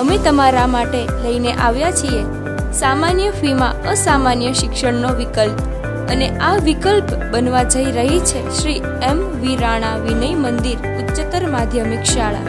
અમે તમારા માટે લઈને આવ્યા છીએ સામાન્ય ફીમાં અસામાન્ય શિક્ષણનો વિકલ્પ, અને આ વિકલ્પ બનવા જઈ રહી છે શ્રી M.V. રાણા વિનય મંદિર ઉચ્ચતર માધ્યમિક શાળા.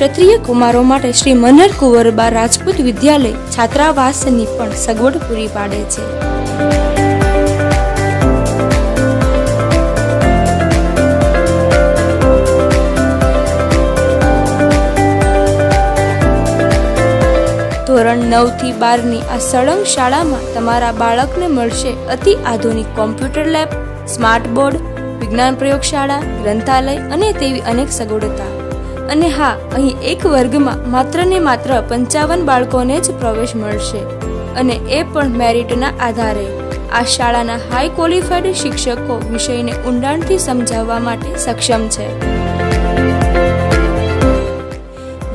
ક્ષત્રિય કુમારો માટે શ્રી મનહર કુંવરબા રાજપૂત વિદ્યાલય છાત્રાવાસની પણ સગવડ પૂરી પાડે છે. ધોરણ 9 થી 12ની આ સળંગ શાળામાં તમારા બાળકને મળશે અતિ આધુનિક કોમ્પ્યુટર લેબ, સ્માર્ટ બોર્ડ, વિજ્ઞાન પ્રયોગશાળા, ગ્રંથાલય અને તેવી અનેક સગવડતા. અને હા, અહીં એક વર્ગમાં માત્ર ને માત્ર 55 બાળકોને જ પ્રવેશ મળશે, અને એ પણ મેરિટના આધારે. આ શાળાના હાઈ ક્વોલિફાઈડ શિક્ષકો વિષયને ઊંડાણથી સમજાવવા માટે સક્ષમ છે.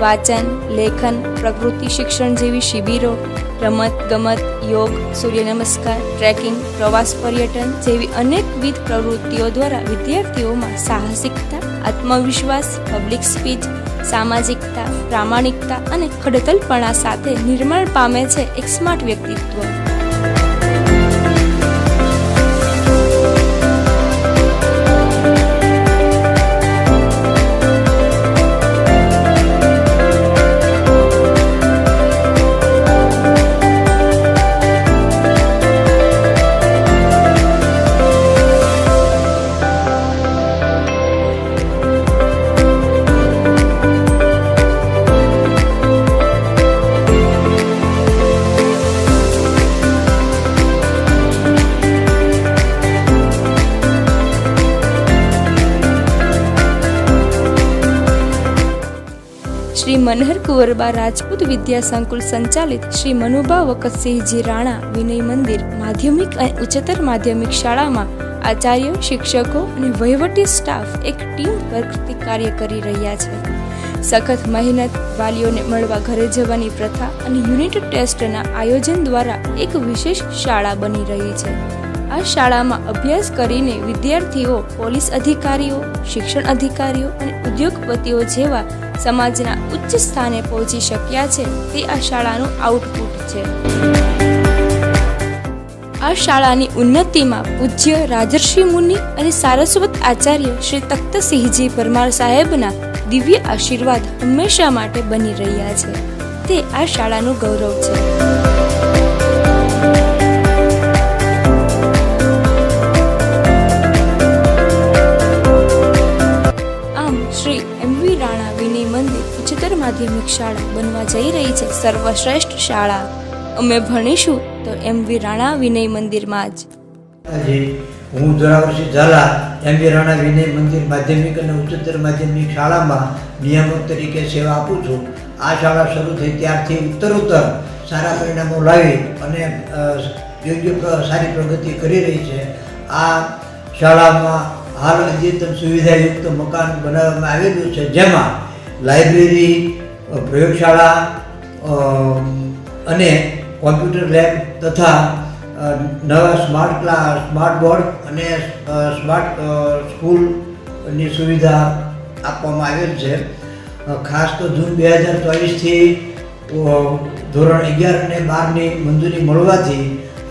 વાચન, લેખન, પ્રકૃતિ શિક્ષણ જેવી શિબિરો, રમત ગમત, યોગ, સૂર્ય નમસ્કાર, ટ્રેકિંગ, પ્રવાસ પર્યટન જેવી અનેકવિધ પ્રવૃત્તિઓ દ્વારા વિદ્યાર્થીઓમાં સાહસિકતા, આત્મવિશ્વાસ, પબ્લિક સ્પીચ, સામાજિકતા, પ્રામાણિકતા અને ખડતલપણા સાથે નિર્માણ પામે છે એક સ્માર્ટ વ્યક્તિત્વ. શ્રી મનહર કુંવરબા રાજપૂત વિદ્યા સંકુલ સંચાલિત શ્રી મનુભા વખતસિંહજી રાણા વિનય મંદિર માધ્યમિક અને ઉચ્ચતર માધ્યમિક શાળામાં આચાર્ય, શિક્ષકો અને વહીવટી સ્ટાફ એક ટીમ વર્કથી કાર્ય કરી રહ્યા છે. સખત મહેનત, વાલીઓને મળવા ઘરે જવાની પ્રથા અને યુનિટ ટેસ્ટના આયોજન દ્વારા એક વિશેષ શાળા બની રહી છે. આ શાળામાં અભ્યાસ કરીને વિદ્યાર્થીઓ પોલીસ અધિકારીઓ, શિક્ષણ અધિકારીઓ અને ઉદ્યોગપતિઓ જેવા સમાજના ઉચ્ચ સ્થાને પહોંચી શક્યા છે, તે આ શાળાનું આઉટપુટ છે. આ શાળાની ઉન્નતિમાં પૂજ્ય રાજર્ષિ મુનિ અને સારસ્વત આચાર્ય શ્રી તખ્તસિંહજી પરમાર સાહેબના દિવ્ય આશીર્વાદ હંમેશા માટે બની રહ્યા છે. તે આ શાળાનું ગૌરવ છે. ઉચ્ચતર માધ્યમિક શાળા બનવા જઈ રહી છે સર્વશ્રેષ્ઠ શાળા. અમે ભણીશું તો M.V. રાણા વિનય મંદિરમાં જ. હું જોરાવરસિંહ ઝાલા M.V. રાણા વિનય મંદિર માધ્યમિક અને ઉચ્ચતર માધ્યમિક શાળામાં નિયામક તરીકે સેવા આપું છું. આ શાળા શરૂ થઈ ત્યારથી ઉત્તરોત્તર સારા પરિણામો લાવી અને યોગ્ય સારી પ્રગતિ કરી રહી છે. આ શાળામાં હાલ અદ્યતન સુવિધાયુક્ત મકાન બનાવવામાં આવેલું છે, જેમાં લાઇબ્રેરી, પ્રયોગશાળા અને કોમ્પ્યુટર લેબ તથા નવા સ્માર્ટ બોર્ડ અને સ્માર્ટ સ્કૂલની સુવિધા આપવામાં આવેલ છે. ખાસ તો જૂન 2024થી ધોરણ 11 અને 12ની મંજૂરી મળવાથી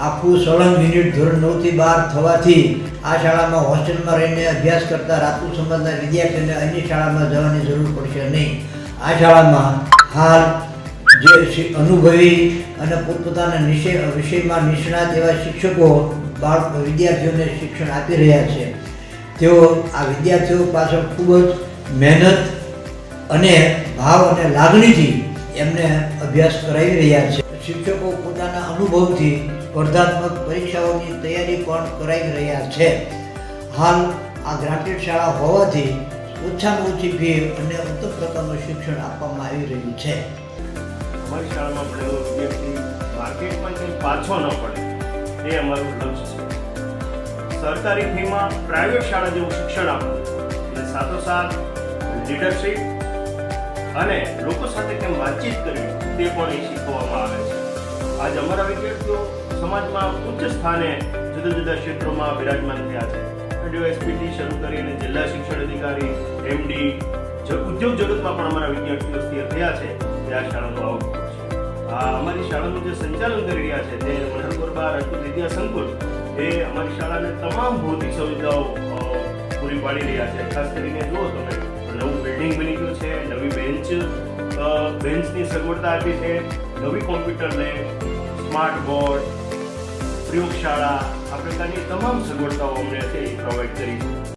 આખું સળંગ યુનિટ ધોરણ 9 થી 12 થવાથી આ શાળામાં હોસ્ટેલમાં રહીને અભ્યાસ કરતા રાજપૂત સમાજના વિદ્યાર્થીઓને અન્ય શાળામાં જવાની જરૂર પડશે નહીં. આ શાળામાં હાલ જે અનુભવી અને પોતપોતાના વિષયમાં નિષ્ણાત એવા શિક્ષકો વિદ્યાર્થીઓને શિક્ષણ આપી રહ્યા છે. તેઓ આ વિદ્યાર્થીઓ પાછળ ખૂબ જ મહેનત અને ભાવ અને લાગણીથી એમને અભ્યાસ કરાવી રહ્યા છે. શિક્ષકો પોતાના અનુભવથી સ્પર્ધાત્મક પરીક્ષાઓની તૈયારી પણ કરાવી રહ્યા છે. હાલ આ ગ્રાન્ટેડ શાળા હોવાથી ઓછામાં ઓછી ફી અને ઉત્તમ પ્રકારનું શિક્ષણ આપવામાં આવી રહ્યું છે. અમારી શાળામાં ભણેલો વિદ્યાર્થી માર્કેટમાં કંઈ પાછો ન પડે એ અમારું લક્ષ્ય છે. સરકારી ફીમાં પ્રાઇવેટ શાળા જેવું શિક્ષણ આપવું અને સાથોસાથ લીડરશીપ અને લોકો સાથે કેમ વાતચીત કરવી તે પણ એ શીખવવામાં આવે છે. આજ અમારા વિદ્યાર્થીઓ સમાજમાં ઉચ્ચ સ્થાને જુદા જુદા ક્ષેત્રોમાં બિરાજમાન થયા છે. ડીવાયએસપીથી શરૂ કરીને જિલ્લા શિક્ષણ અધિકારી, એમડી, ઉદ્યોગ જગતમાં પણ અમારા વિદ્યાર્થીઓ સ્થિર થયા છે. તે આ શાળાનું આઉટપુટ છે. આ અમારી શાળાનું જે સંચાલન કરી રહ્યા છે તે મનહર ગોરબા રાજપૂત વિદ્યા સંકુલ એ અમારી શાળાને તમામ ભૌતિક સુવિધાઓ પૂરી પાડી રહ્યા છે. ખાસ કરીને જુઓ તમે, નવું બિલ્ડિંગ બની ગયું છે, નવી બેન્ચની સગવડતા આપી છે, નવી કોમ્પ્યુટર લેબ, સ્માર્ટ બોર્ડ, પ્રયોગશાળા, આ પ્રકારની તમામ સગવડતાઓ અમને પ્રોવાઈડ કરી છે.